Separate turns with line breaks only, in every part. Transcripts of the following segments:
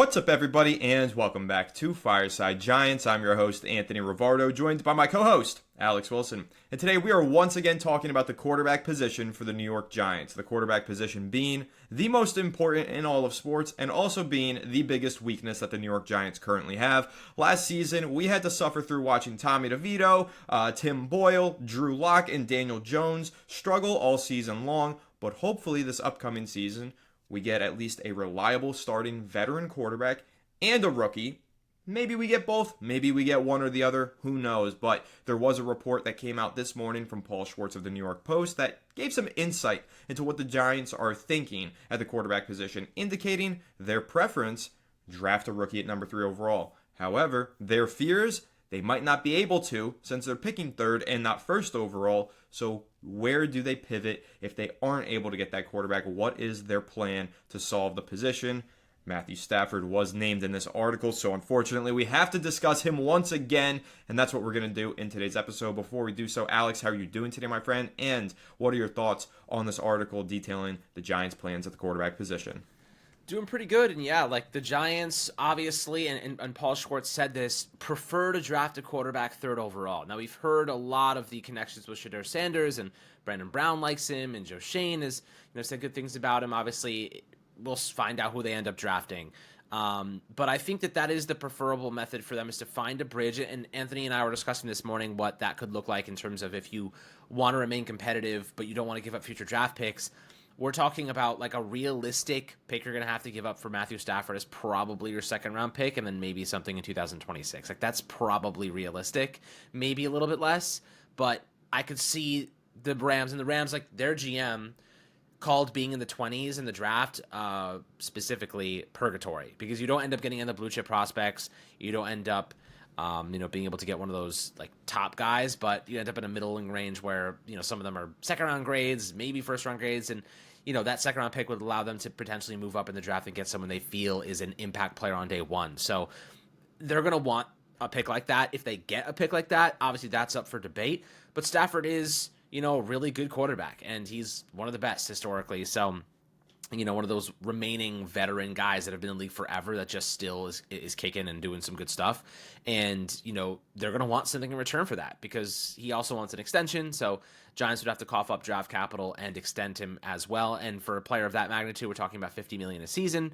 What's up, everybody, and welcome back to Fireside Giants. I'm your host, Anthony Rivardo, joined by my co-host, Alex Wilson. And today we are once again talking about the quarterback position for the New York Giants. The quarterback position being the most important in all of sports and also being the biggest weakness that the New York Giants currently have. Last season, we had to suffer through watching Tommy DeVito, Tim Boyle, Drew Lock, and Daniel Jones struggle all season long. But hopefully this upcoming season, we get at least a reliable starting veteran quarterback and a rookie. Maybe we get both. Maybe we get one or the other. Who knows? But there was a report that came out this morning from Paul Schwartz of the New York Post that gave some insight into what the Giants are thinking at the quarterback position, indicating their preference, draft a rookie at number 3 overall. However, their fears, they might not be able to since they're picking 3rd and not 1st overall. So where do they pivot if they aren't able to get that quarterback? What is their plan to solve the position? Matthew Stafford was named in this article, so unfortunately we have to discuss him once again, and that's what we're going to do in today's episode. Before we do so, Alex, how are you doing today, my friend? And what are your thoughts on this article detailing the Giants' plans at the quarterback position?
Doing pretty good, and yeah, like the Giants, obviously, and Paul Schwartz said this, prefer to draft a quarterback 3rd overall. Now, we've heard a lot of the connections with Shedeur Sanders, and Brandon Brown likes him, and Joe Schoen has said good things about him. Obviously, we'll find out who they end up drafting. But I think that is the preferable method for them, is to find a bridge, and Anthony and I were discussing this morning what that could look like in terms of if you want to remain competitive, but you don't want to give up future draft picks. We're talking about like a realistic pick you're going to have to give up for Matthew Stafford is probably your 2nd round pick, and then maybe something in 2026. Like that's probably realistic, maybe a little bit less, but I could see the Rams, like their GM called being in the 20s in the draft specifically purgatory, because you don't end up getting in the blue chip prospects. You don't end up being able to get one of those like top guys, but you end up in a middling range where, some of them are 2nd round grades, maybe 1st round grades. And, that 2nd round pick would allow them to potentially move up in the draft and get someone they feel is an impact player on day 1. So they're going to want a pick like that. If they get a pick like that, obviously that's up for debate, but Stafford is, a really good quarterback, and he's one of the best historically. So, one of those remaining veteran guys that have been in the league forever that just still is kicking and doing some good stuff. And, they're going to want something in return for that, because he also wants an extension. So Giants would have to cough up draft capital and extend him as well. And for a player of that magnitude, we're talking about $50 million a season.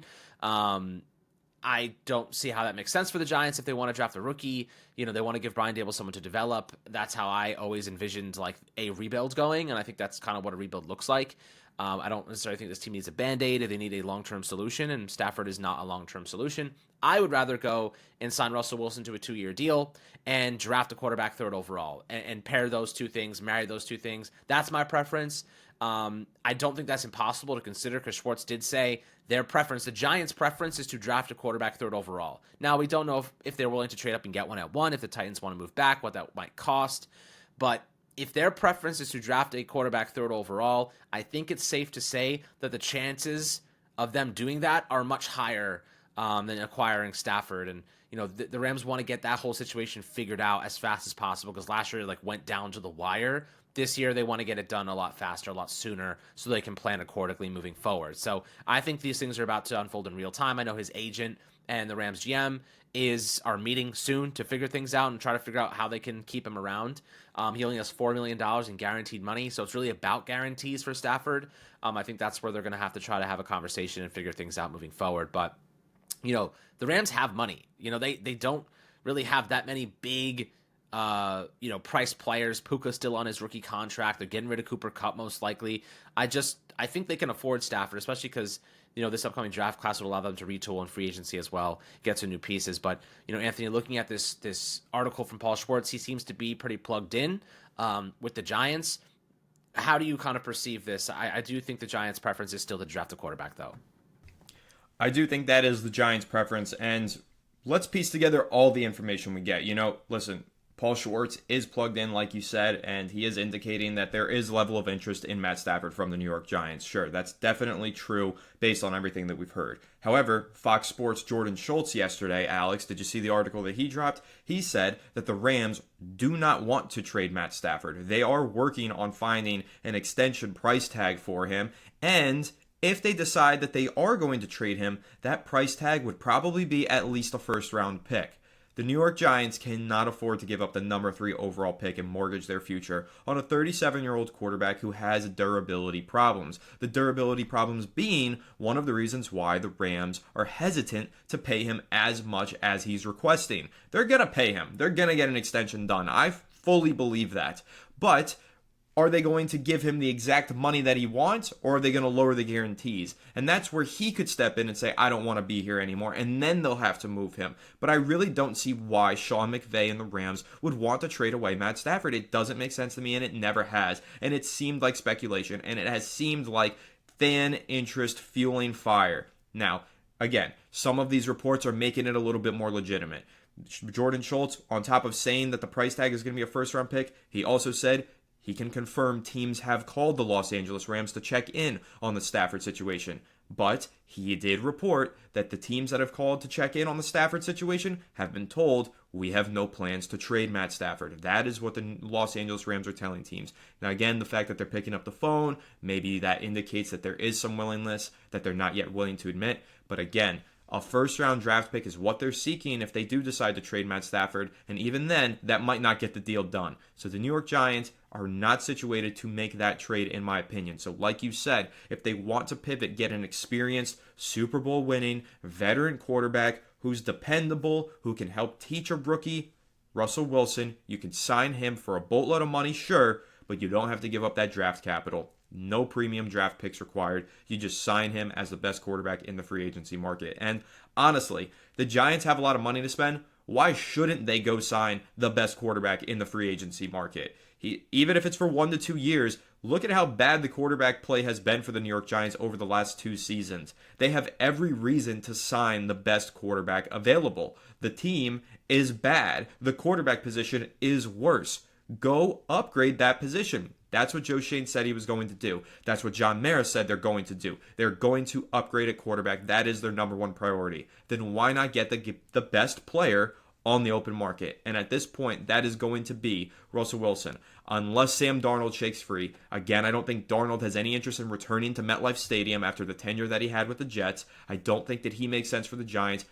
I don't see how that makes sense for the Giants if they want to draft a rookie. They want to give Brian Daboll someone to develop. That's how I always envisioned like a rebuild going, and I think that's kind of what a rebuild looks like. I don't necessarily think this team needs a Band-Aid. They need a long-term solution, and Stafford is not a long-term solution. I would rather go and sign Russell Wilson to a 2-year deal and draft a quarterback 3rd overall and pair those two things, marry those two things. That's my preference. I don't think that's impossible to consider, because Schwartz did say their preference, the Giants' preference, is to draft a quarterback 3rd overall. Now, we don't know if they're willing to trade up and get one at 1, if the Titans want to move back, what that might cost. But if their preference is to draft a quarterback 3rd overall, I think it's safe to say that the chances of them doing that are much higher than acquiring Stafford. And, the Rams want to get that whole situation figured out as fast as possible, because last year it went down to the wire. This year they want to get it done a lot faster, a lot sooner, so they can plan accordingly moving forward. So I think these things are about to unfold in real time. I know his agent and the Rams GM are meeting soon to figure things out and try to figure out how they can keep him around. He only has $4 million in guaranteed money, so it's really about guarantees for Stafford. I think that's where they're going to have to have a conversation and figure things out moving forward. But, the Rams have money. They don't really have that many big price players. Puka's still on his rookie contract. They're getting rid of Cooper Kupp most likely. I think they can afford Stafford, especially because this upcoming draft class would allow them to retool in free agency as well, get some new pieces. But Anthony, looking at this article from Paul Schwartz, he seems to be pretty plugged in with the Giants. How do you kind of perceive this? I do think the Giants' preference is still to draft a quarterback, though.
I do think that is the Giants' preference, and let's piece together all the information we get. Listen, Paul Schwartz is plugged in, like you said, and he is indicating that there is level of interest in Matt Stafford from the New York Giants. Sure, that's definitely true based on everything that we've heard. However, Fox Sports' Jordan Schultz yesterday, Alex, did you see the article that he dropped? He said that the Rams do not want to trade Matt Stafford. They are working on finding an extension price tag for him, and If they decide that they are going to trade him, that price tag would probably be at least a first round pick. The New York Giants cannot afford to give up the number 3 overall pick and mortgage their future on a 37-year-old quarterback who has durability problems. The durability problems being one of the reasons why the Rams are hesitant to pay him as much as he's requesting. They're going to pay him. They're going to get an extension done. I fully believe that. But are they going to give him the exact money that he wants, or are they going to lower the guarantees? And that's where he could step in and say, I don't want to be here anymore, and then they'll have to move him. But I really don't see why Sean McVay and the Rams would want to trade away Matt Stafford. It doesn't make sense to me, and it never has. And it seemed like speculation, and it has seemed like fan interest fueling fire. Now, again, some of these reports are making it a little bit more legitimate. Jordan Schultz, on top of saying that the price tag is going to be a first-round pick, he also said he can confirm teams have called the Los Angeles Rams to check in on the Stafford situation. But he did report that the teams that have called to check in on the Stafford situation have been told, we have no plans to trade Matt Stafford. That is what the Los Angeles Rams are telling teams. Now, again, the fact that they're picking up the phone, maybe that indicates that there is some willingness that they're not yet willing to admit. But again, a first-round draft pick is what they're seeking if they do decide to trade Matt Stafford, and even then, that might not get the deal done. So the New York Giants are not situated to make that trade, in my opinion. So like you said, if they want to pivot, get an experienced, Super Bowl winning, veteran quarterback who's dependable, who can help teach a rookie, Russell Wilson, you can sign him for a boatload of money, sure, but you don't have to give up that draft capital. No premium draft picks required. You just sign him as the best quarterback in the free agency market. And honestly, the Giants have a lot of money to spend. Why shouldn't they go sign the best quarterback in the free agency market? Even if it's for 1 to 2 years, look at how bad the quarterback play has been for the New York Giants over the last 2 seasons. They have every reason to sign the best quarterback available. The team is bad. The quarterback position is worse. Go upgrade that position. That's what Joe Schoen said he was going to do. That's what John Mara said they're going to do. They're going to upgrade at quarterback. That is their number one priority. Then why not get the best player on the open market? And at this point, that is going to be Russell Wilson. Unless Sam Darnold shakes free. Again, I don't think Darnold has any interest in returning to MetLife Stadium after the tenure that he had with the Jets. I don't think that he makes sense for the Giants.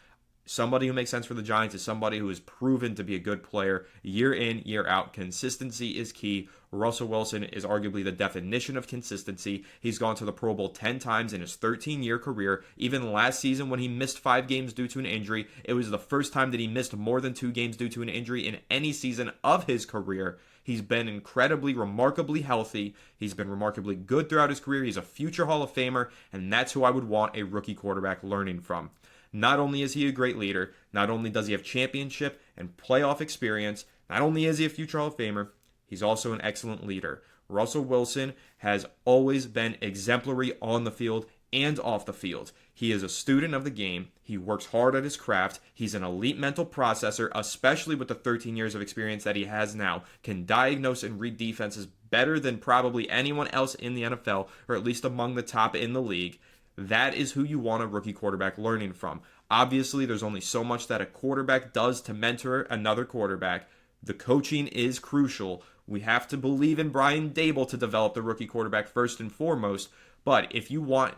Somebody who makes sense for the Giants is somebody who is proven to be a good player year in, year out. Consistency is key. Russell Wilson is arguably the definition of consistency. He's gone to the Pro Bowl 10 times in his 13-year career. Even last season when he missed 5 games due to an injury, it was the first time that he missed more than 2 games due to an injury in any season of his career. He's been incredibly, remarkably healthy. He's been remarkably good throughout his career. He's a future Hall of Famer, and that's who I would want a rookie quarterback learning from. Not only is he a great leader, not only does he have championship and playoff experience, not only is he a future Hall of Famer, he's also an excellent leader. Russell Wilson has always been exemplary on the field and off the field. He is a student of the game. He works hard at his craft. He's an elite mental processor, especially with the 13 years of experience that he has now. Can diagnose and read defenses better than probably anyone else in the NFL, or at least among the top in the league. That is who you want a rookie quarterback learning from. Obviously, there's only so much that a quarterback does to mentor another quarterback. The coaching is crucial. We have to believe in Brian Daboll to develop the rookie quarterback first and foremost. But if you want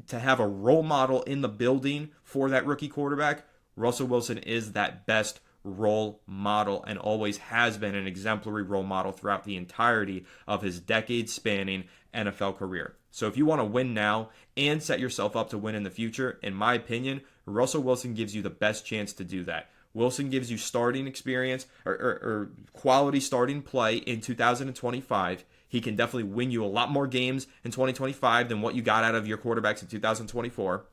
to have a role model in the building for that rookie quarterback, Russell Wilson is that best role model and always has been an exemplary role model throughout the entirety of his decade-spanning NFL career. So if you want to win now and set yourself up to win in the future, in my opinion, Russell Wilson gives you the best chance to do that. Wilson gives you starting experience or quality starting play in 2025. He can definitely win you a lot more games in 2025 than what you got out of your quarterbacks in 2024.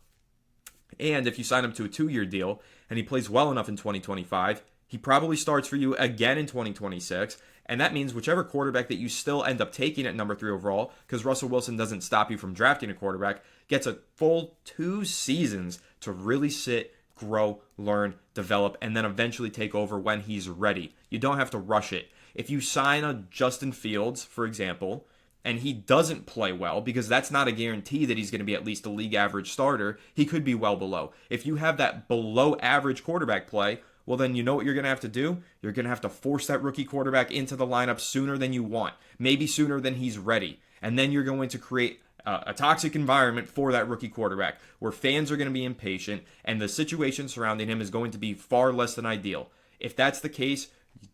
And if you sign him to a 2-year deal and he plays well enough in 2025, he probably starts for you again in 2026. And that means whichever quarterback that you still end up taking at number 3 overall, because Russell Wilson doesn't stop you from drafting a quarterback, gets a full 2 seasons to really sit, grow, learn, develop, and then eventually take over when he's ready. You don't have to rush it. If you sign a Justin Fields, for example, and he doesn't play well, because that's not a guarantee that he's going to be at least a league average starter, he could be well below. If you have that below average quarterback play, well, then you know what you're going to have to do? You're going to have to force that rookie quarterback into the lineup sooner than you want, maybe sooner than he's ready. And then you're going to create a toxic environment for that rookie quarterback where fans are going to be impatient and the situation surrounding him is going to be far less than ideal. If that's the case,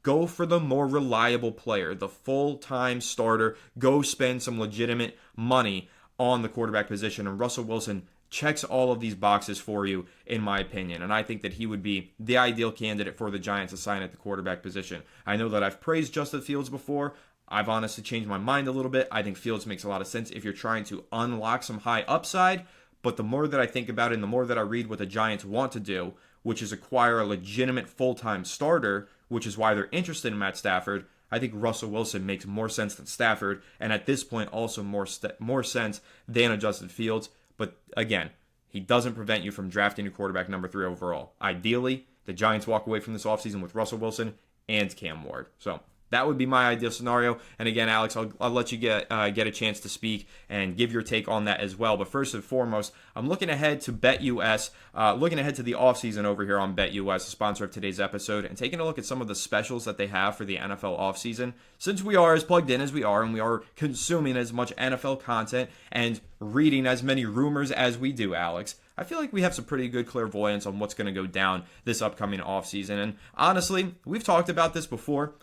go for the more reliable player, the full-time starter. Go spend some legitimate money on the quarterback position. And Russell Wilson checks all of these boxes for you, in my opinion. And I think that he would be the ideal candidate for the Giants to sign at the quarterback position. I know that I've praised Justin Fields before. I've honestly changed my mind a little bit. I think Fields makes a lot of sense if you're trying to unlock some high upside. But the more that I think about it and the more that I read what the Giants want to do, which is acquire a legitimate full-time starter, which is why they're interested in Matt Stafford, I think Russell Wilson makes more sense than Stafford, and at this point also more sense than a Justin Fields. But again, he doesn't prevent you from drafting your quarterback number 3 overall. Ideally, the Giants walk away from this offseason with Russell Wilson and Cam Ward. So that would be my ideal scenario. And again, Alex, I'll let you get a chance to speak and give your take on that as well. But first and foremost, I'm looking ahead to BetUS, looking ahead to the offseason over here on BetUS, the sponsor of today's episode, and taking a look at some of the specials that they have for the NFL offseason. Since we are as plugged in as we are and we are consuming as much NFL content and reading as many rumors as we do, Alex, I feel like we have some pretty good clairvoyance on what's going to go down this upcoming offseason. And honestly, we've talked about this before.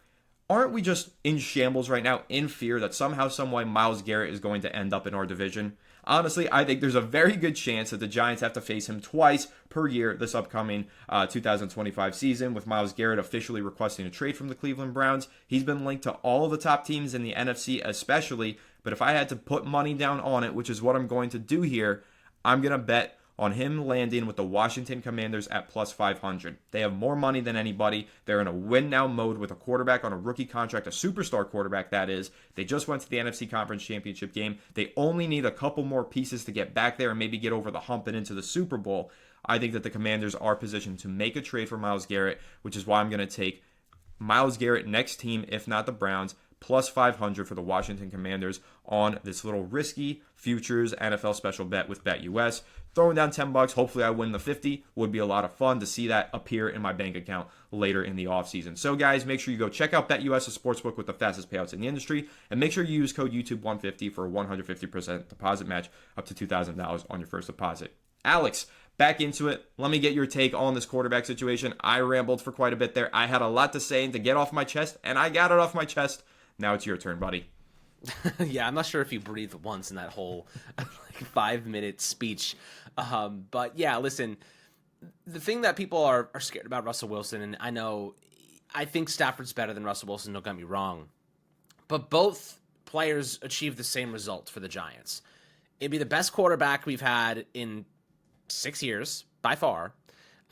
Aren't we just in shambles right now, in fear that somehow, someway, Myles Garrett is going to end up in our division? Honestly, I think there's a very good chance that the Giants have to face him twice per year this upcoming 2025 season, with Myles Garrett officially requesting a trade from the Cleveland Browns. He's been linked to all of the top teams in the NFC especially, but if I had to put money down on it, which is what I'm going to do here, I'm going to bet on him landing with the Washington Commanders at plus 500. They have more money than anybody. They're in a win-now mode with a quarterback on a rookie contract, a superstar quarterback, that is. They just went to the NFC Conference Championship game. They only need a couple more pieces to get back there and maybe get over the hump and into the Super Bowl. I think that the Commanders are positioned to make a trade for Myles Garrett, which is why I'm going to take Myles Garrett next team, if not the Browns, plus 500 for the Washington Commanders on this little risky futures NFL special bet with BetUS. Throwing down $10, hopefully I win the 50. Would be a lot of fun to see that appear in my bank account later in the offseason. So guys, make sure you go check out BetUS, a sportsbook with the fastest payouts in the industry, and make sure you use code YouTube150 for a 150% deposit match up to $2,000 on your first deposit. Alex, back into it. Let me get your take on this quarterback situation. I rambled for quite a bit there. I had a lot to say and to get off my chest, and I got it off my chest. Now it's your turn, buddy.
Yeah, I'm not sure if you breathed once in that whole 5-minute speech. But yeah, listen, the thing that people are scared about Russell Wilson, and I think Stafford's better than Russell Wilson, don't get me wrong, but both players achieved the same result for the Giants. It'd be the best quarterback we've had in 6 years, by far.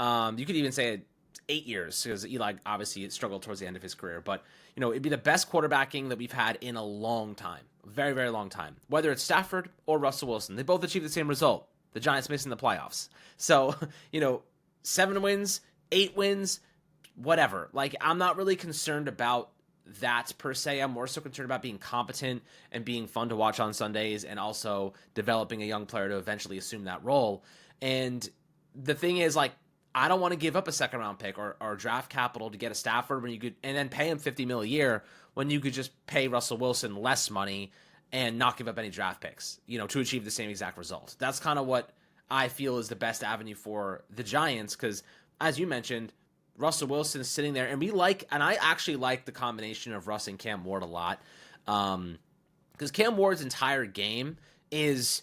You could even say 8 years, because Eli obviously struggled towards the end of his career, but it'd be the best quarterbacking that we've had in a long time, a very, very long time. Whether it's Stafford or Russell Wilson, they both achieved the same result. The Giants missing the playoffs. So, 7 wins, 8 wins, whatever. Like, I'm not really concerned about that per se. I'm more so concerned about being competent and being fun to watch on Sundays, and also developing a young player to eventually assume that role. And the thing is, like, I don't want to give up a second-round pick or draft capital to get a Stafford when you could, and then pay him $50 million a year when you could just pay Russell Wilson less money and not give up any draft picks, to achieve the same exact result. That's kind of what I feel is the best avenue for the Giants, because, as you mentioned, Russell Wilson is sitting there, and I actually like the combination of Russ and Cam Ward a lot, because Cam Ward's entire game is,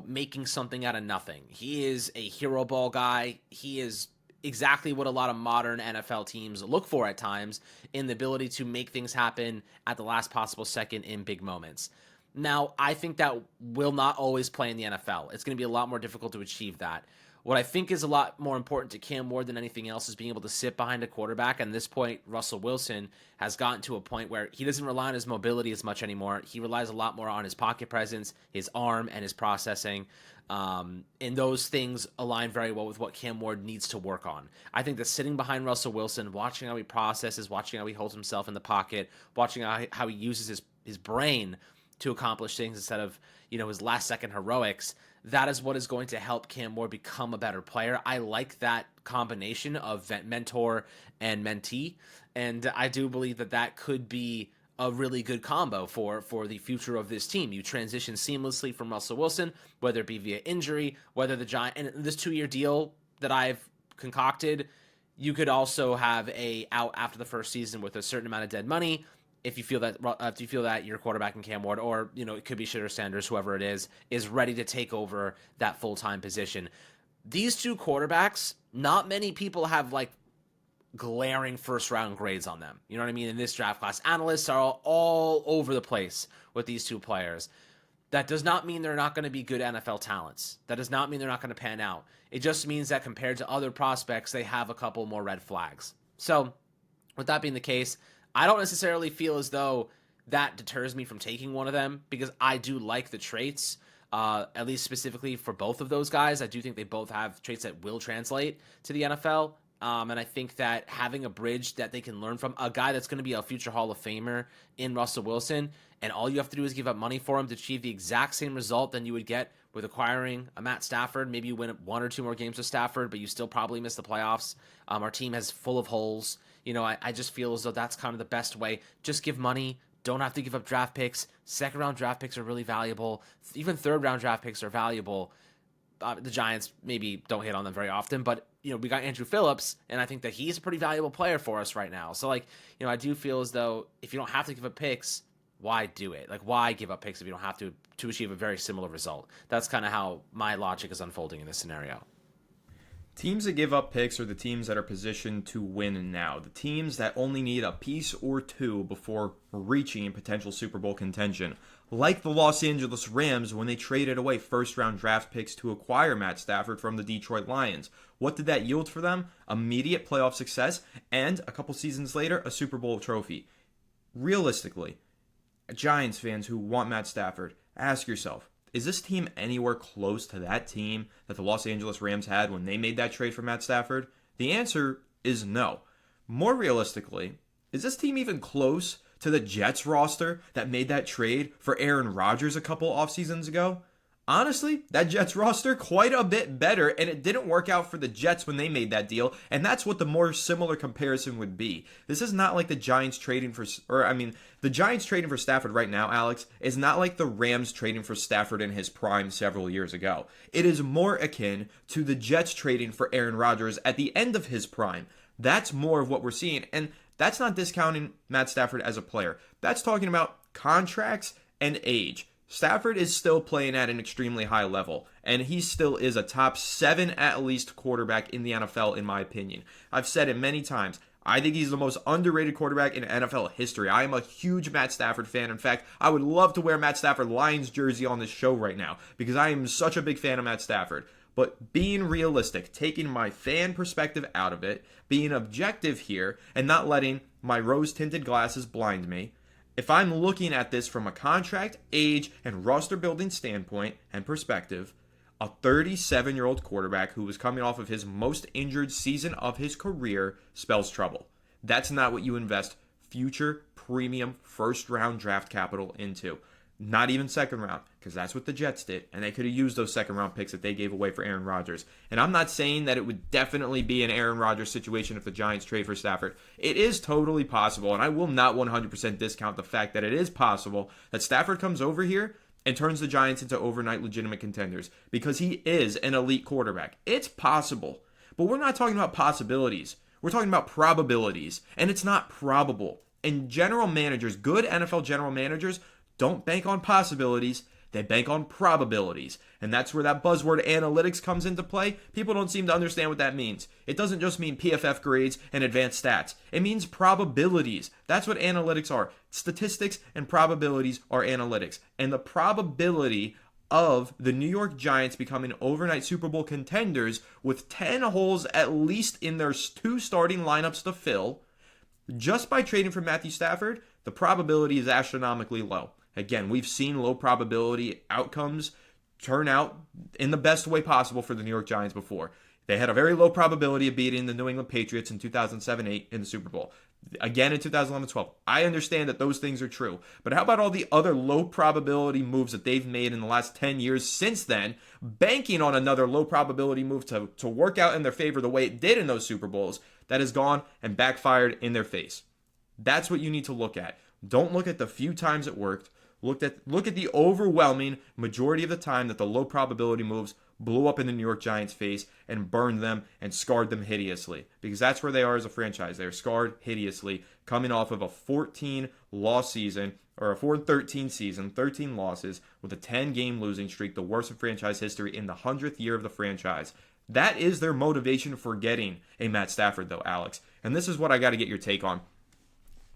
making something out of nothing. He is a hero ball guy. He is exactly what a lot of modern NFL teams look for at times, in the ability to make things happen at the last possible second in big moments. Now, I think that will not always play in the NFL. It's going to be a lot more difficult to achieve that. What I think is a lot more important to Cam Ward than anything else is being able to sit behind a quarterback. And at this point, Russell Wilson has gotten to a point where he doesn't rely on his mobility as much anymore. He relies a lot more on his pocket presence, his arm, and his processing. And those things align very well with what Cam Ward needs to work on. I think that sitting behind Russell Wilson, watching how he processes, watching how he holds himself in the pocket, watching how he uses his brain to accomplish things instead of, his last-second heroics, that is what is going to help Cam Ward become a better player. I like that combination of mentor and mentee, and I do believe that could be a really good combo for the future of this team. You transition seamlessly from Russell Wilson, whether it be via injury, whether the Giants, and this 2-year deal that I've concocted, you could also have a out after the first season with a certain amount of dead money. If you feel that your quarterback in Cam Ward, or it could be Shitter Sanders, whoever it is ready to take over that full-time position. These two quarterbacks, not many people have like glaring first round grades on them. You know what I mean? In this draft class, analysts are all over the place with these two players. That does not mean they're not going to be good NFL talents. That does not mean they're not going to pan out. It just means that compared to other prospects, they have a couple more red flags. So with that being the case, I don't necessarily feel as though that deters me from taking one of them, because I do like the traits, at least specifically for both of those guys. I do think they both have traits that will translate to the NFL. And I think that having a bridge that they can learn from, a guy that's going to be a future Hall of Famer in Russell Wilson, and all you have to do is give up money for him to achieve the exact same result than you would get with acquiring a Matt Stafford. Maybe you win 1 or 2 more games with Stafford, but you still probably miss the playoffs. Our team is full of holes. I just feel as though that's kind of the best way. Just give money. Don't have to give up draft picks. Second-round draft picks are really valuable. Even third-round draft picks are valuable. The Giants maybe don't hit on them very often, but we got Andrew Phillips, and I think that he's a pretty valuable player for us right now. So I do feel as though if you don't have to give up picks, why do it? Why give up picks if you don't have to achieve a very similar result? That's kind of how my logic is unfolding in this scenario.
Teams that give up picks are the teams that are positioned to win now. The teams that only need a piece or two before reaching potential Super Bowl contention. Like the Los Angeles Rams when they traded away first-round draft picks to acquire Matt Stafford from the Detroit Lions. What did that yield for them? Immediate playoff success, and a couple seasons later, a Super Bowl trophy. Realistically, Giants fans who want Matt Stafford, ask yourself, is this team anywhere close to that team that the Los Angeles Rams had when they made that trade for Matt Stafford? The answer is no. More realistically, is this team even close to the Jets roster that made that trade for Aaron Rodgers a couple off seasons ago? Honestly, that Jets roster quite a bit better, and it didn't work out for the Jets when they made that deal, and that's what the more similar comparison would be. This is not like the Giants trading for, the Giants trading for Stafford right now, Alex, is not like the Rams trading for Stafford in his prime several years ago. It is more akin to the Jets trading for Aaron Rodgers at the end of his prime. That's more of what we're seeing, and that's not discounting Matt Stafford as a player. That's talking about contracts and age. Stafford is still playing at an extremely high level, and he still is a top 7 at least quarterback in the NFL, in my opinion. I've said it many times. I think he's the most underrated quarterback in NFL history. I am a huge Matt Stafford fan. In fact, I would love to wear Matt Stafford Lions jersey on this show right now because I am such a big fan of Matt Stafford. But being realistic, taking my fan perspective out of it, being objective here, and not letting my rose-tinted glasses blind me, if I'm looking at this from a contract, age, and roster building standpoint and perspective, a 37-year-old quarterback who was coming off of his most injured season of his career spells trouble. That's not what you invest future premium first-round draft capital into. Not even second round, because that's what the Jets did, and they could have used those second-round picks that they gave away for Aaron Rodgers. And I'm not saying that it would definitely be an Aaron Rodgers situation if the Giants trade for Stafford. It is totally possible, and I will not 100% discount the fact that it is possible that Stafford comes over here and turns the Giants into overnight legitimate contenders, because he is an elite quarterback. It's possible, but we're not talking about possibilities. We're talking about probabilities, and it's not probable. And general managers, good NFL general managers, don't bank on possibilities, they bank on probabilities. And that's where that buzzword analytics comes into play. People don't seem to understand what that means. It doesn't just mean PFF grades and advanced stats. It means probabilities. That's what analytics are. Statistics and probabilities are analytics. And the probability of the New York Giants becoming overnight Super Bowl contenders with 10 holes at least in their 2 starting lineups to fill, just by trading for Matthew Stafford, the probability is astronomically low. Again, we've seen low probability outcomes turn out in the best way possible for the New York Giants before. They had a very low probability of beating the New England Patriots in 2007-08 in the Super Bowl. Again in 2011-12. I understand that those things are true. But how about all the other low probability moves that they've made in the last 10 years since then, banking on another low probability move to work out in their favor the way it did in those Super Bowls, that has gone and backfired in their face. That's what you need to look at. Don't look at the few times it worked. Look at the overwhelming majority of the time that the low probability moves blew up in the New York Giants' face and burned them and scarred them hideously. Because that's where they are as a franchise. They are scarred hideously, coming off of a 14-loss season, or a 4-13 season, 13 losses, with a 10-game losing streak, the worst in franchise history in the 100th year of the franchise. That is their motivation for getting a Matt Stafford, though, Alex. And this is what I got to get your take on.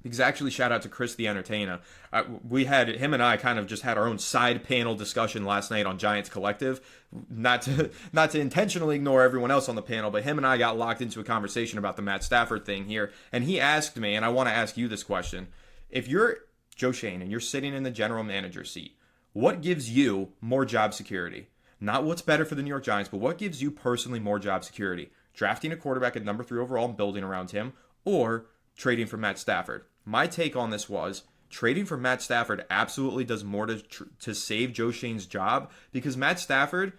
Because actually, shout out to Chris the Entertainer. Him and I kind of just had our own side panel discussion last night on Giants Collective. Not to intentionally ignore everyone else on the panel, but him and I got locked into a conversation about the Matt Stafford thing here. And he asked me, and I want to ask you this question. If you're Joe Schoen and you're sitting in the general manager seat, what gives you more job security? Not what's better for the New York Giants, but what gives you personally more job security? Drafting a quarterback at number 3 overall and building around him, or trading for Matt Stafford? My take on this was trading for Matt Stafford absolutely does more to save Joe Schoen's job, because Matt Stafford,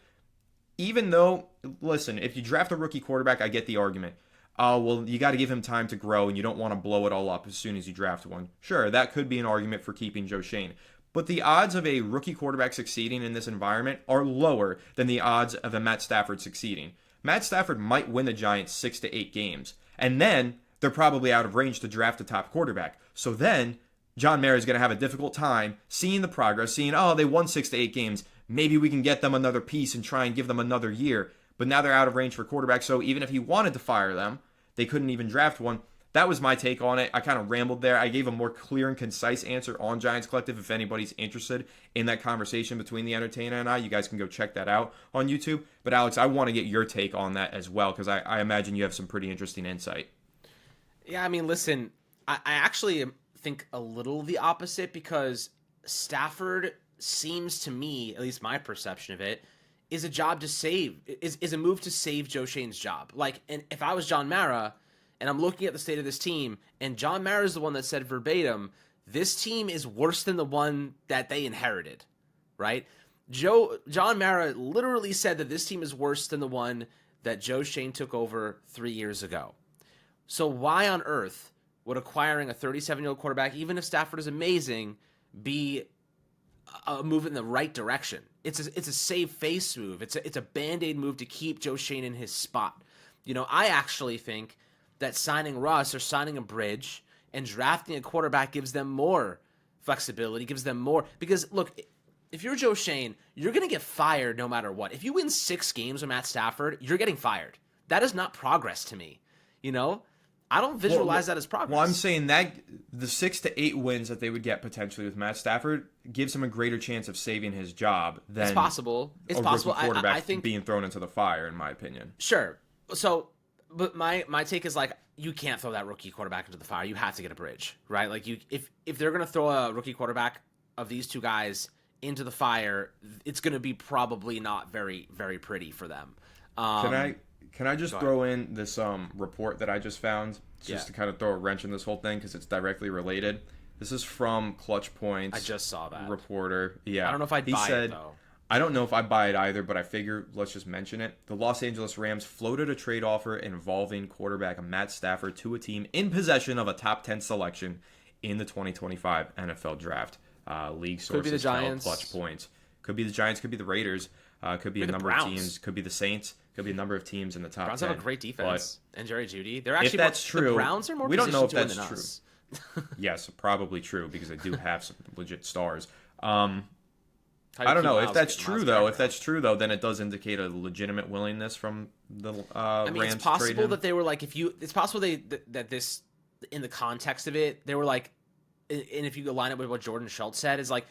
even though, listen, if you draft a rookie quarterback, I get the argument. Oh, well, you got to give him time to grow and you don't want to blow it all up as soon as you draft one. Sure, that could be an argument for keeping Joe Schoen. But the odds of a rookie quarterback succeeding in this environment are lower than the odds of a Matt Stafford succeeding. Matt Stafford might win the Giants 6 to 8 games, and then they're probably out of range to draft a top quarterback. So then John Mara is going to have a difficult time seeing the progress, seeing, oh, they won 6 to 8 games. Maybe we can get them another piece and try and give them another year. But now they're out of range for quarterback. So even if he wanted to fire them, they couldn't even draft one. That was my take on it. I kind of rambled there. I gave a more clear and concise answer on Giants Collective. If anybody's interested in that conversation between the Entertainer and I, you guys can go check that out on YouTube. But Alex, I want to get your take on that as well, because I imagine you have some pretty interesting insight.
Yeah, I mean, listen, I actually think a little the opposite, because Stafford seems to me, at least my perception of it, is a job to save, is a move to save Joe Schoen's job. Like, and if I was John Mara and I'm looking at the state of this team, and John Mara is the one that said verbatim, this team is worse than the one that they inherited, right? John Mara literally said that this team is worse than the one that Joe Schoen took over 3 years ago. So why on earth would acquiring a 37-year-old quarterback, even if Stafford is amazing, be a move in the right direction? It's a save face move. It's a Band-Aid move to keep Joe Schoen in his spot. You know, I actually think that signing Russ or signing a bridge and drafting a quarterback gives them more flexibility, gives them more. Because, look, if you're Joe Schoen, you're going to get fired no matter what. If you win 6 games with Matt Stafford, you're getting fired. That is not progress to me. You know? I don't visualize that as progress.
Well, I'm saying that the 6 to 8 wins that they would get potentially with Matt Stafford gives him a greater chance of saving his job than
it's possible. It's possible.
Quarterback
I think
being thrown into the fire, in my opinion.
Sure. So, but my take is, like, you can't throw that rookie quarterback into the fire. You have to get a bridge, right? Like, if they're going to throw a rookie quarterback of these two guys into the fire, it's going to be probably not very, very pretty for them.
Can I just throw in this report that I just found, just to kind of throw a wrench in this whole thing, because it's directly related? This is from Clutch Points.
I just saw that.
Reporter. Yeah.
I don't know if I'd buy it, though.
I don't know if I buy it either, but I figure let's just mention it. The Los Angeles Rams floated a trade offer involving quarterback Matt Stafford to a team in possession of a top 10 selection in the 2025 NFL Draft. League sources
could be the Giants.
Clutch Points. Could be the Giants, could be the Raiders, could be a number of teams, could be the Saints. Could be a number of teams in the top 10.
Browns have a great defense, and Jerry Jeudy. They're actually
if that's true,
the Browns are more
we don't know if
positioned
that's
to win
true.
than us.
Yes, probably true, because they do have some legit stars. I don't know if that's true though. If that's true though, then it does indicate a legitimate willingness from the Rams.
I mean, it's possible that they were like, it's possible that this, in the context of it, they were like, and if you line up with what Jordan Schultz said, is like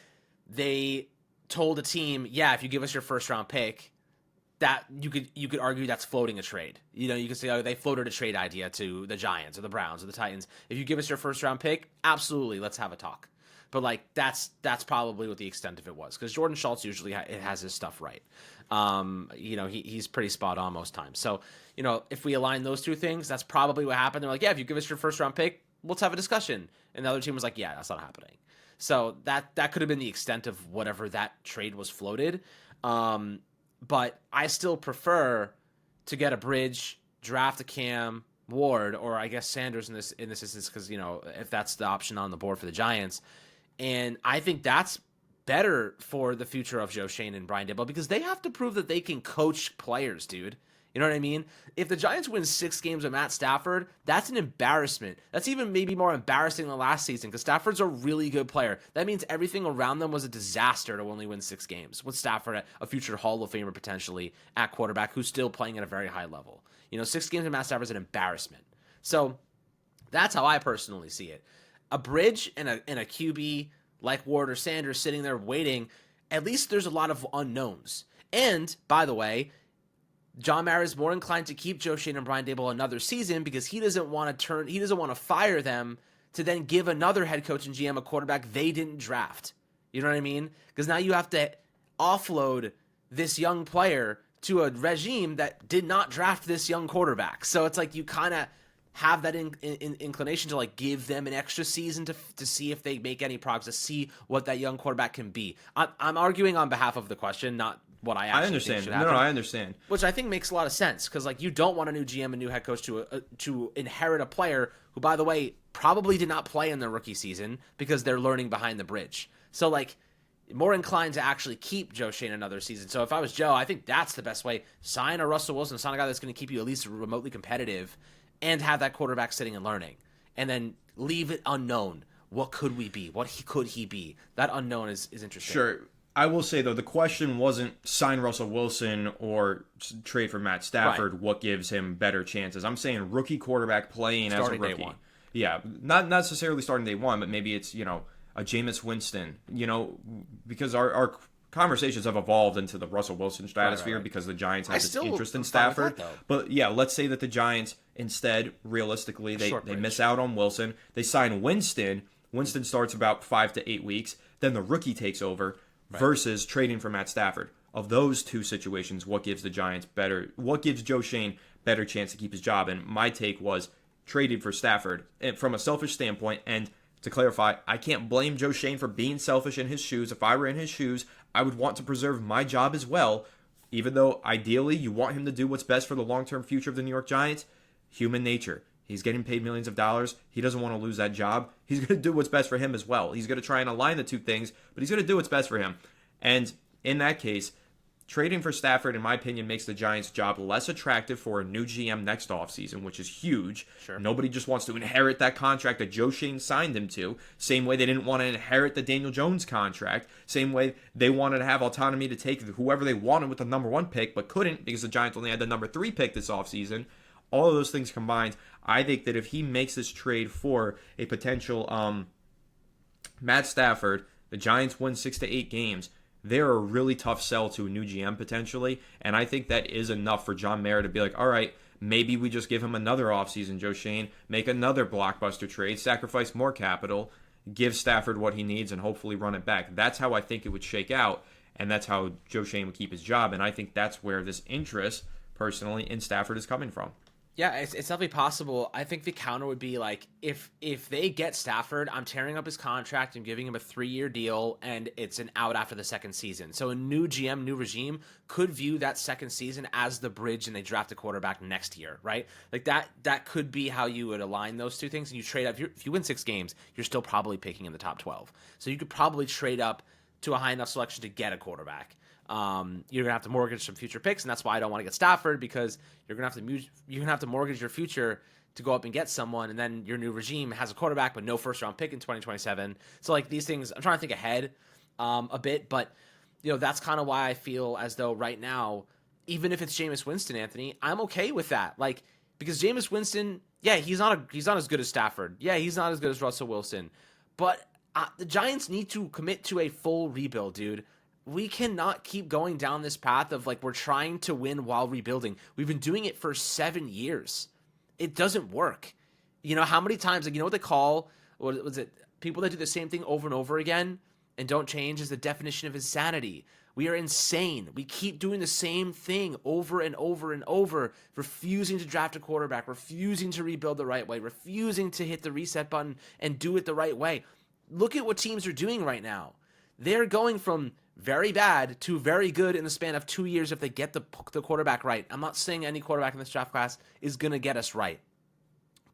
they told a team, yeah, if you give us your first round pick, that you could argue that's floating a trade. You know, you could say, oh, they floated a trade idea to the Giants or the Browns or the Titans. If you give us your first round pick, absolutely, let's have a talk. But like that's probably what the extent of it was, because Jordan Schultz usually has his stuff right. You know, he's pretty spot on most times. So, you know, if we align those two things, that's probably what happened. They're like, yeah, if you give us your first round pick, let's have a discussion. And the other team was like, yeah, that's not happening. So that could have been the extent of whatever that trade was floated. But I still prefer to get a bridge, draft a Cam, Ward, or I guess Sanders in this instance, because if that's the option on the board for the Giants, and I think that's better for the future of Joe Schoen and Brian Daboll, because they have to prove that they can coach players, dude. You know what I mean? If the Giants win 6 games with Matt Stafford, that's an embarrassment. That's even maybe more embarrassing than last season, because Stafford's a really good player. That means everything around them was a disaster to only win 6 games, with Stafford, a future Hall of Famer potentially at quarterback, who's still playing at a very high level. 6 games with Matt Stafford is an embarrassment. So that's how I personally see it. A bridge and a QB like Ward or Sanders sitting there waiting, at least there's a lot of unknowns. And, by the way, John Mara is more inclined to keep Joe Schoen and Brian Daboll another season, because he doesn't want to fire them to then give another head coach and GM a quarterback they didn't draft. You know what I mean? Because now you have to offload this young player to a regime that did not draft this young quarterback. So it's like you kind of have that inclination to like give them an extra season to see if they make any progress, to see what that young quarterback can be. I'm arguing on behalf of the question, not what I actually think should happen.
No, I understand.
Which I think makes a lot of sense, because like you don't want a new GM, a new head coach to inherit a player who, by the way, probably did not play in their rookie season because they're learning behind the bridge. So like more inclined to actually keep Joe Schoen another season. So if I was Joe, I think that's the best way. Sign a Russell Wilson, sign a guy that's going to keep you at least remotely competitive, and have that quarterback sitting and learning, and then leave it unknown. What could we be? Could he be? That unknown is interesting.
Sure. I will say, though, the question wasn't sign Russell Wilson or trade for Matt Stafford. Right. What gives him better chances? I'm saying rookie quarterback playing starting as a rookie. Day one. Yeah, not necessarily starting day one, but maybe it's, a Jameis Winston, because our conversations have evolved into the Russell Wilson stratosphere, right. Because the Giants have this interest in Stafford. But yeah, let's say that the Giants instead, realistically, they miss out on Wilson. They sign Winston. Winston starts about 5 to 8 weeks. Then the rookie takes over. Right. Versus trading for Matt Stafford. Of those two situations, what gives the Giants what gives Joe Schoen better chance to keep his job? And my take was traded for Stafford, and from a selfish standpoint. And to clarify, I can't blame Joe Schoen for being selfish in his shoes. If I were in his shoes, I would want to preserve my job as well. Even though ideally you want him to do what's best for the long-term future of the New York Giants, human nature. He's getting paid millions of dollars. He doesn't want to lose that job. He's going to do what's best for him as well. He's going to try and align the two things, but he's going to do what's best for him. And in that case, trading for Stafford, in my opinion, makes the Giants' job less attractive for a new GM next offseason, which is huge.
Sure.
Nobody just wants to inherit that contract that Joe Schoen signed him to. Same way they didn't want to inherit the Daniel Jones contract. Same way they wanted to have autonomy to take whoever they wanted with the number 1 pick, but couldn't because the Giants only had the number 3 pick this offseason. All of those things combined, I think that if he makes this trade for a potential Matt Stafford, the Giants win 6 to 8 games, they're a really tough sell to a new GM potentially, and I think that is enough for John Mara to be like, all right, maybe we just give him another offseason, Joe Schoen, make another blockbuster trade, sacrifice more capital, give Stafford what he needs, and hopefully run it back. That's how I think it would shake out, and that's how Joe Schoen would keep his job, and I think that's where this interest, personally, in Stafford is coming from.
Yeah, it's definitely possible. I think the counter would be like, if they get Stafford, I'm tearing up his contract and giving him a 3-year deal, and it's an out after the second season. So a new GM, new regime could view that second season as the bridge, and they draft a quarterback next year, right? Like that could be how you would align those two things. And you trade up. If you win 6 games, you're still probably picking in the top 12. So you could probably trade up to a high enough selection to get a quarterback. You're gonna have to mortgage some future picks, and that's why I don't want to get Stafford, because you're gonna have to mortgage your future to go up and get someone, and then your new regime has a quarterback but no first round pick in 2027. So like these things, I'm trying to think ahead a bit, but that's kind of why I feel as though right now, even if it's Jameis Winston, Anthony, I'm okay with that. Like, because Jameis Winston, yeah, he's not as good as Stafford. Yeah, he's not as good as Russell Wilson, but the Giants need to commit to a full rebuild, dude. We cannot keep going down this path of like we're trying to win while rebuilding. We've been doing it for 7 years. It doesn't work. How many times, like, what they call, what was it? People that do the same thing over and over again and don't change is the definition of insanity. We are insane. We keep doing the same thing over and over and over, refusing to draft a quarterback, refusing to rebuild the right way, refusing to hit the reset button and do it the right way. Look at what teams are doing right now. They're going from very bad to very good in the span of 2 years if they get the quarterback right. I'm not saying any quarterback in this draft class is going to get us right.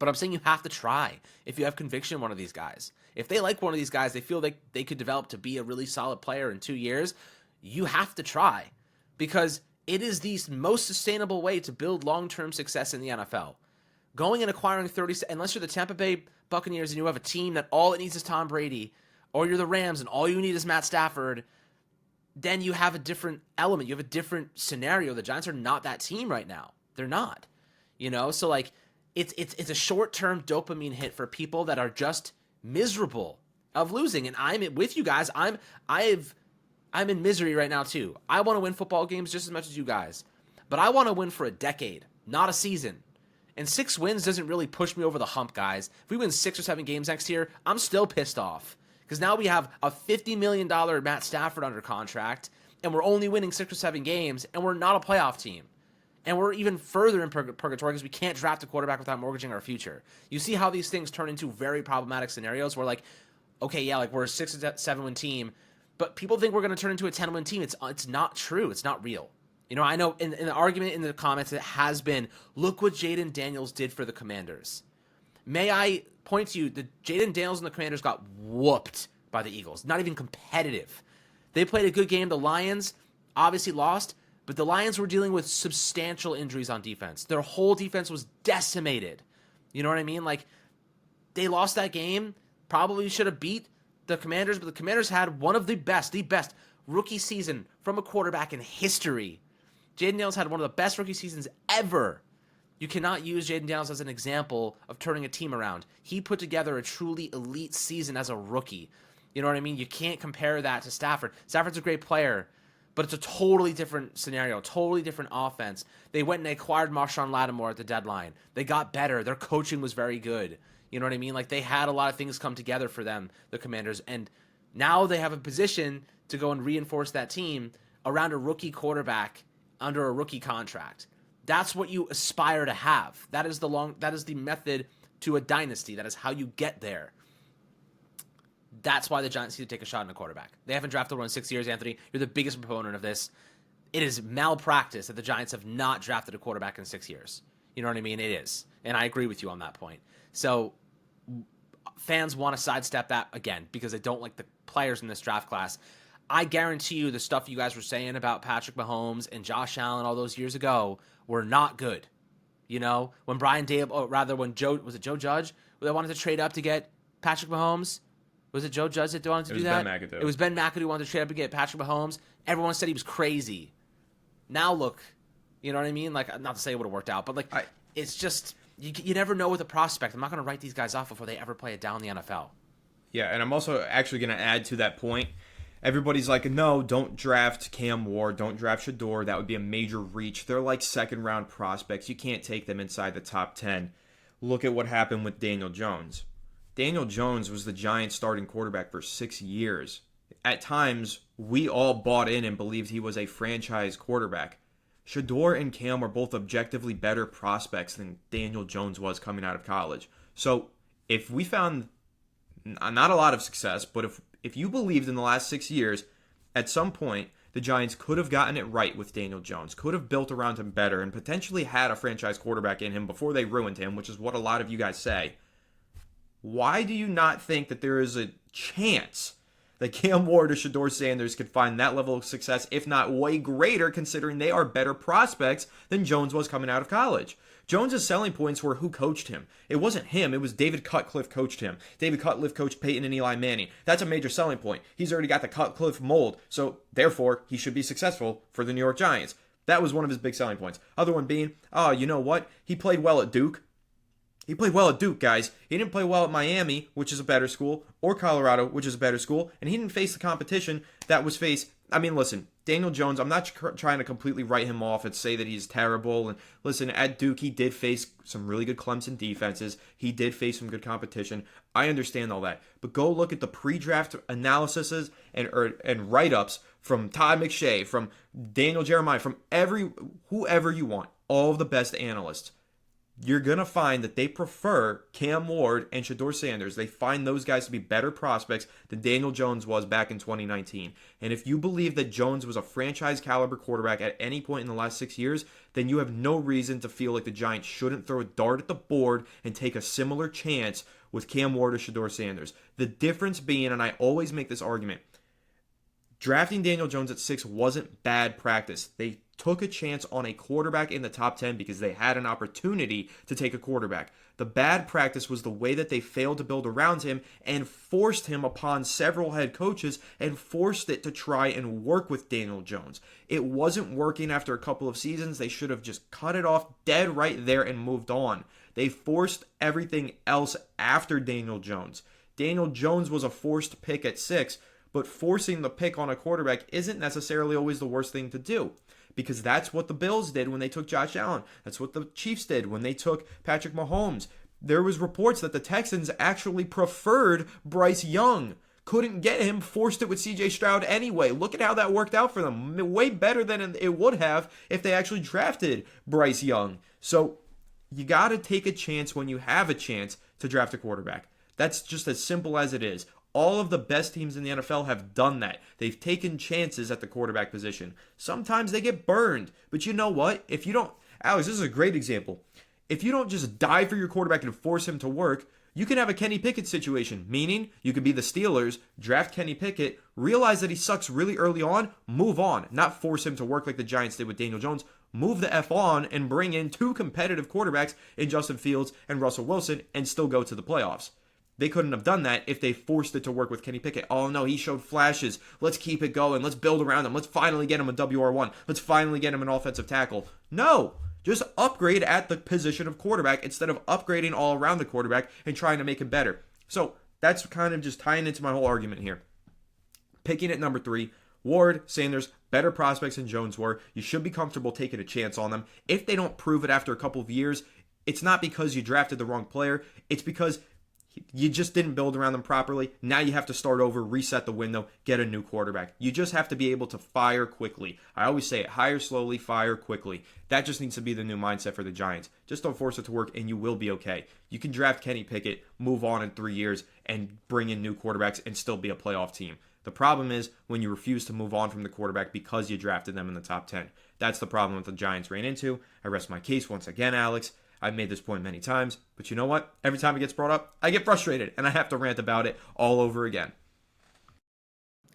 But I'm saying you have to try if you have conviction in one of these guys. If they like one of these guys, they feel like they could develop to be a really solid player in 2 years, you have to try. Because it is the most sustainable way to build long-term success in the NFL. Going and acquiring 30, unless you're the Tampa Bay Buccaneers and you have a team that all it needs is Tom Brady, or you're the Rams and all you need is Matt Stafford, then you have a different element. You have a different scenario. The Giants are not that team right now. They're not. So like it's a short-term dopamine hit for people that are just miserable of losing. And I'm with you guys. I'm in misery right now too. I want to win football games just as much as you guys. But I want to win for a decade, not a season. And 6 wins doesn't really push me over the hump, guys. If we win 6 or 7 games next year, I'm still pissed off. Because now we have a $50 million Matt Stafford under contract, and we're only winning 6 or 7 games, and we're not a playoff team. And we're even further in purgatory because we can't draft a quarterback without mortgaging our future. You see how these things turn into very problematic scenarios where, like, okay, yeah, like we're a 6 or 7 win team, but people think we're going to turn into a 10 win team. It's not true. It's not real. I know in the argument in the comments it has been, look what Jaden Daniels did for the Commanders. May I point to you that Jaden Daniels and the Commanders got whooped by the Eagles. Not even competitive. They played a good game. The Lions obviously lost, but the Lions were dealing with substantial injuries on defense. Their whole defense was decimated. You know what I mean? Like, they lost that game. Probably should have beat the Commanders, but the Commanders had one of the best rookie season from a quarterback in history. Jaden Daniels had one of the best rookie seasons ever. You cannot use Jaden Daniels as an example of turning a team around. He put together a truly elite season as a rookie. You know what I mean? You can't compare that to Stafford. Stafford's a great player, but it's a totally different scenario, totally different offense. They went and they acquired Marshawn Lattimore at the deadline. They got better. Their coaching was very good. You know what I mean? Like, they had a lot of things come together for them, the Commanders, and now they have a position to go and reinforce that team around a rookie quarterback under a rookie contract. That's what you aspire to have. That is the method to a dynasty. That is how you get there. That's why the Giants need to take a shot on a quarterback. They haven't drafted one in 6 years, Anthony. You're the biggest proponent of this. It is malpractice that the Giants have not drafted a quarterback in 6 years. You know what I mean? It is. And I agree with you on that point. So fans want to sidestep that again because they don't like the players in this draft class. I guarantee you the stuff you guys were saying about Patrick Mahomes and Josh Allen all those years ago were not good. When when Joe Judge that wanted to trade up to get Patrick Mahomes? Was it Joe Judge that wanted to do that?
Ben McAdoo.
It was Ben McAdoo who wanted to trade up to get Patrick Mahomes. Everyone said he was crazy. Now look, you know what I mean? Like, not to say it would have worked out, but it's just you never know with a prospect. I'm not going to write these guys off before they ever play it down in the NFL.
Yeah, and I'm also actually going to add to that point. Everybody's like, no, don't draft Cam Ward, don't draft Shador. That would be a major reach. They're like second-round prospects. You can't take them inside the top 10. Look at what happened with Daniel Jones. Daniel Jones was the Giants' starting quarterback for 6 years. At times, we all bought in and believed he was a franchise quarterback. Shador and Cam were both objectively better prospects than Daniel Jones was coming out of college. So if we found not a lot of success, but if you believed in the last 6 years, at some point, the Giants could have gotten it right with Daniel Jones, could have built around him better, and potentially had a franchise quarterback in him before they ruined him, which is what a lot of you guys say. Why do you not think that there is a chance that Cam Ward or Shador Sanders could find that level of success, if not way greater, considering they are better prospects than Jones was coming out of college? Jones's selling points were who coached him. It wasn't him. It was David Cutcliffe coached him. David Cutcliffe coached Peyton and Eli Manning. That's a major selling point. He's already got the Cutcliffe mold, so therefore he should be successful for the New York Giants. That was one of his big selling points. Other one being, you know what? He played well at Duke. He played well at Duke, guys. He didn't play well at Miami, which is a better school, or Colorado, which is a better school, and he didn't face the competition that was faced. I mean, listen, Daniel Jones, I'm not trying to completely write him off and say that he's terrible. And listen, at Duke, he did face some really good Clemson defenses. He did face some good competition. I understand all that. But go look at the pre-draft analyses and write-ups from Todd McShay, from Daniel Jeremiah, from whoever you want, all of the best analysts. you're going to find that they prefer Cam Ward and Shedeur Sanders. They find those guys to be better prospects than Daniel Jones was back in 2019. And if you believe that Jones was a franchise caliber quarterback at any point in the last 6 years, then you have no reason to feel like the Giants shouldn't throw a dart at the board and take a similar chance with Cam Ward or Shedeur Sanders. The difference being, and I always make this argument, drafting Daniel Jones at 6 wasn't bad practice. They took a chance on a quarterback in the top 10 because they had an opportunity to take a quarterback. The bad practice was the way that they failed to build around him and forced him upon several head coaches and forced it to try and work with Daniel Jones. It wasn't working after a couple of seasons. They should have just cut it off dead right there and moved on. They forced everything else after Daniel Jones. Daniel Jones was a forced pick at 6, but forcing the pick on a quarterback isn't necessarily always the worst thing to do, because that's what the Bills did when they took Josh Allen. That's what the Chiefs did when they took Patrick Mahomes. There was reports that the Texans actually preferred Bryce Young. Couldn't get him, forced it with CJ Stroud anyway. Look at how that worked out for them. Way better than it would have if they actually drafted Bryce Young. So you got to take a chance when you have a chance to draft a quarterback. That's just as simple as it is. All of the best teams in the NFL have done that. They've taken chances at the quarterback position. Sometimes they get burned. But you know what? If you don't, Alex, this is a great example. If you don't just die for your quarterback and force him to work, you can have a Kenny Pickett situation, meaning you could be the Steelers, draft Kenny Pickett, realize that he sucks really early on, move on, not force him to work like the Giants did with Daniel Jones. Move the F on and bring in 2 competitive quarterbacks in Justin Fields and Russell Wilson and still go to the playoffs. They couldn't have done that if they forced it to work with Kenny Pickett. Oh no, he showed flashes. Let's keep it going. Let's build around him. Let's finally get him a WR1. Let's finally get him an offensive tackle. No, just upgrade at the position of quarterback instead of upgrading all around the quarterback and trying to make him better. So that's kind of just tying into my whole argument here. Picking at number 3, Ward, Sanders, better prospects than Jones were. You should be comfortable taking a chance on them. If they don't prove it after a couple of years, it's not because you drafted the wrong player. It's because you just didn't build around them properly. Now you have to start over, reset the window, get a new quarterback. You just have to be able to fire quickly. I always say it, hire slowly, fire quickly. That just needs to be the new mindset for the Giants. Just don't force it to work and you will be okay. You can draft Kenny Pickett, move on in 3 years, and bring in new quarterbacks and still be a playoff team. The problem is when you refuse to move on from the quarterback because you drafted them in the top 10. That's the problem that the Giants ran into. I rest my case once again, Alex. I've made this point many times, but you know what? Every time it gets brought up, I get frustrated, and I have to rant about it all over again.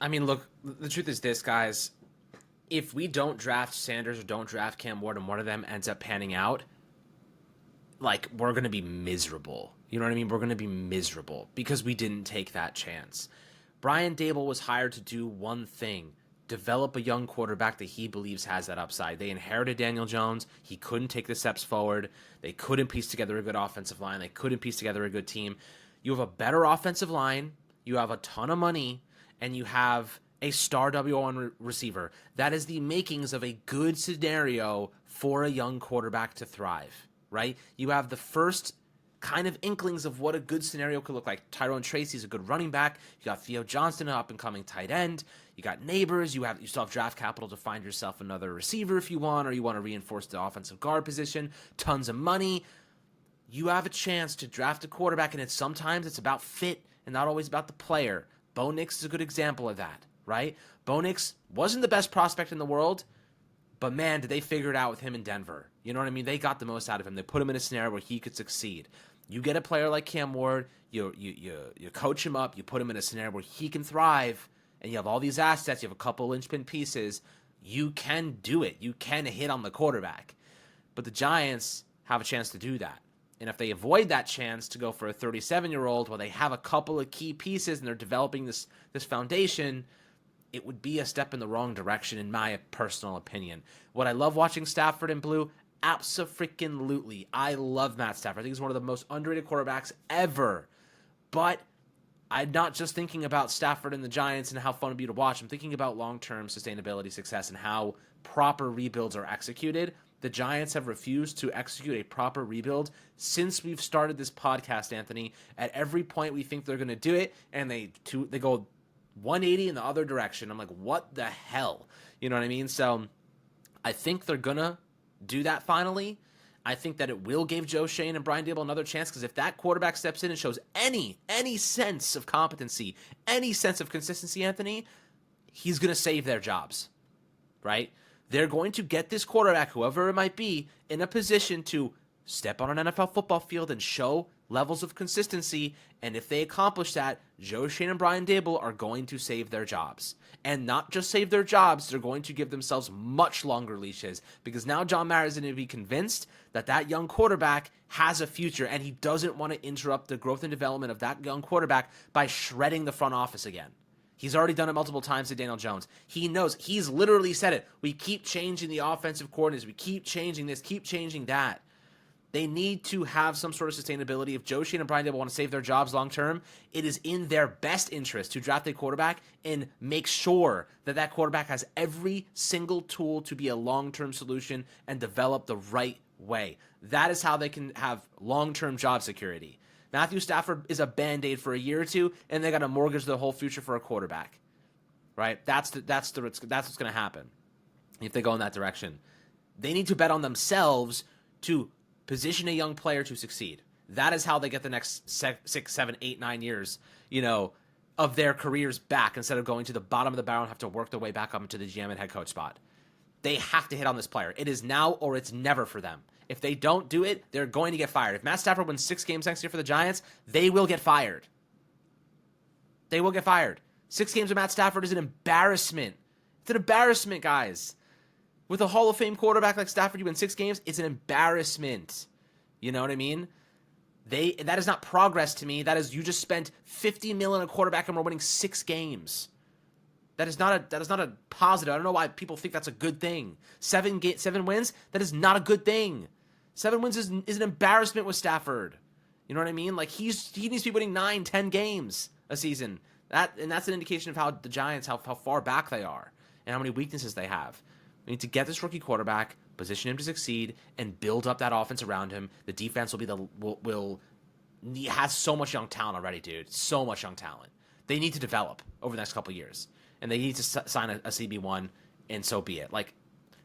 I mean, look, the truth is this, guys. If we don't draft Sanders or don't draft Cam Ward and one of them ends up panning out, like, we're going to be miserable. You know what I mean? We're going to be miserable because we didn't take that chance. Brian Daboll was hired to do one thing: develop a young quarterback that he believes has that upside. They inherited Daniel Jones. He couldn't take the steps forward. They couldn't piece together a good offensive line. They couldn't piece together a good team. You have a better offensive line. You have a ton of money. And you have a star W1 receiver. That is the makings of a good scenario for a young quarterback to thrive, right? You have the first kind of inklings of what a good scenario could look like. Tyrone Tracy's a good running back. You got Theo Johnston, an up-and-coming tight end. You got Neighbors. You still have draft capital to find yourself another receiver if you want, or you want to reinforce the offensive guard position. Tons of money. You have a chance to draft a quarterback, and sometimes it's about fit and not always about the player. Bo Nix is a good example of that, right? Bo Nix wasn't the best prospect in the world, but man, did they figure it out with him in Denver. You know what I mean? They got the most out of him. They put him in a scenario where he could succeed. You get a player like Cam Ward, you coach him up, you put him in a scenario where he can thrive, and you have all these assets, you have a couple linchpin pieces, you can do it. You can hit on the quarterback. But the Giants have a chance to do that. And if they avoid that chance to go for a 37-year-old while they have a couple of key pieces and they're developing this foundation, it would be a step in the wrong direction, in my personal opinion. What I love watching Stafford in blue, abso-freaking-lutely. I love Matt Stafford. I think he's one of the most underrated quarterbacks ever. But I'm not just thinking about Stafford and the Giants and how fun it'd be to watch. I'm thinking about long-term sustainability, success, and how proper rebuilds are executed. The Giants have refused to execute a proper rebuild since we've started this podcast, Anthony. At every point we think they're going to do it, and they go 180 in the other direction. I'm like, what the hell? You know what I mean? So I think they're going to do that finally. I think that it will give Joe Schoen and Brian Dable another chance, because if that quarterback steps in and shows any sense of competency, any sense of consistency, Anthony, he's going to save their jobs, right? They're going to get this quarterback, whoever it might be, in a position to step on an NFL football field and show levels of consistency. And if they accomplish that, Joe Schoen and Brian Dable are going to save their jobs. And not just save their jobs, they're going to give themselves much longer leashes, because now John Mara is going to be convinced that that young quarterback has a future, and he doesn't want to interrupt the growth and development of that young quarterback by shredding the front office again. He's already done it multiple times to Daniel Jones. He knows. He's literally said it. We keep changing the offensive coordinators. We keep changing this, keep changing that. They need to have some sort of sustainability. If Joe Schoen and Brian Dable want to save their jobs long term, it is in their best interest to draft a quarterback and make sure that that quarterback has every single tool to be a long-term solution and develop the right way. That is how they can have long-term job security. Matthew Stafford is a Band-Aid for a year or two, and they got to mortgage their whole future for a quarterback, right? That's what's going to happen if they go in that direction. They need to bet on themselves to position a young player to succeed. That is how they get the next 6, 7, 8, 9 years, of their careers back, instead of going to the bottom of the barrel and have to work their way back up into the GM and head coach spot. They have to hit on this player. It is now or it's never for them. If they don't do it, they're going to get fired. If Matt Stafford wins 6 games next year for the Giants, they will get fired. They will get fired. 6 games with Matt Stafford is an embarrassment. It's an embarrassment, guys. With a Hall of Fame quarterback like Stafford, you win 6 games, it's an embarrassment. You know what I mean? That is not progress to me. That is, you just spent $50 million on a quarterback and we're winning 6 games. That is not a positive. I don't know why people think that's a good thing. 7 wins, that is not a good thing. 7 wins is an embarrassment with Stafford. You know what I mean? Like, he needs to be winning 9, 10 games a season. That's an indication of how the Giants, how far back they are and how many weaknesses they have. We need to get this rookie quarterback, position him to succeed, and build up that offense around him. The defense he has so much young talent already, dude. So much young talent. They need to develop over the next couple of years. And they need to sign a CB1, and so be it. Like,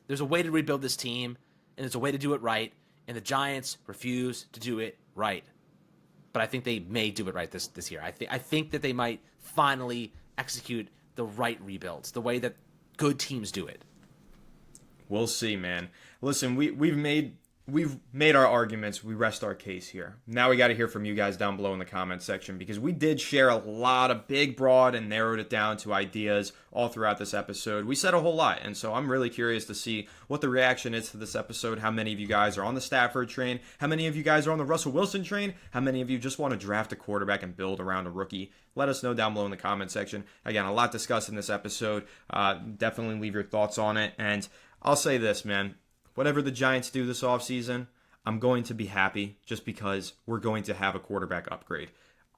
there's a way to rebuild this team, and there's a way to do it right, and the Giants refuse to do it right. But I think they may do it right this year. I think that they might finally execute the right rebuilds, the way that good teams do it.
We'll see, man. Listen, we've made our arguments. We rest our case here. Now we got to hear from you guys down below in the comments section, because we did share a lot of big, broad, and narrowed it down to ideas all throughout this episode. We said a whole lot, and so I'm really curious to see what the reaction is to this episode. How many of you guys are on the Stafford train? How many of you guys are on the Russell Wilson train? How many of you just want to draft a quarterback and build around a rookie? Let us know down below in the comment section. Again, a lot discussed in this episode. Definitely leave your thoughts on it. And I'll say this, man. Whatever the Giants do this offseason, I'm going to be happy, just because we're going to have a quarterback upgrade.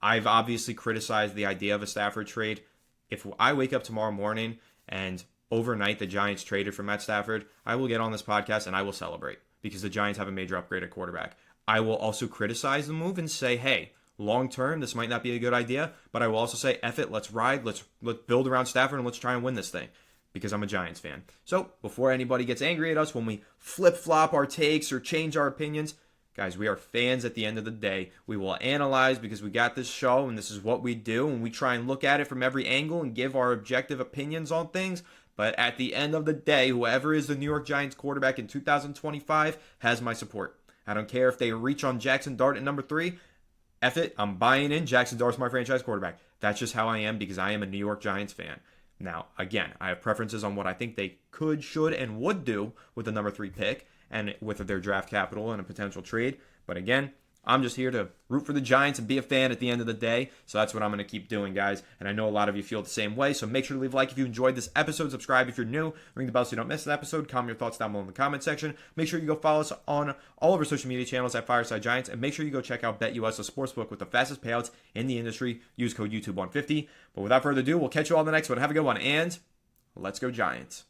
I've obviously criticized the idea of a Stafford trade. If I wake up tomorrow morning and overnight the Giants traded for Matt Stafford, I will get on this podcast and I will celebrate, because the Giants have a major upgrade at quarterback. I will also criticize the move and say, hey, long term, this might not be a good idea, but I will also say, F it, let's ride, let's build around Stafford, and let's try and win this thing, because I'm a Giants fan. So before anybody gets angry at us when we flip-flop our takes or change our opinions, guys, we are fans at the end of the day. We will analyze, because we got this show and this is what we do, and we try and look at it from every angle and give our objective opinions on things. But at the end of the day, whoever is the New York Giants quarterback in 2025 has my support. I don't care if they reach on Jackson Dart at number 3. F it, I'm buying in. Jackson Dart's my franchise quarterback. That's just how I am, because I am a New York Giants fan. Now, again, I have preferences on what I think they could, should, and would do with the number 3 pick and with their draft capital and a potential trade. But again, I'm just here to root for the Giants and be a fan at the end of the day. So that's what I'm going to keep doing, guys. And I know a lot of you feel the same way. So make sure to leave a like if you enjoyed this episode. Subscribe if you're new. Ring the bell so you don't miss an episode. Comment your thoughts down below in the comment section. Make sure you go follow us on all of our social media channels at Fireside Giants. And make sure you go check out BetUS, a sportsbook with the fastest payouts in the industry. Use code YouTube150. But without further ado, we'll catch you all in the next one. Have a good one. And let's go Giants.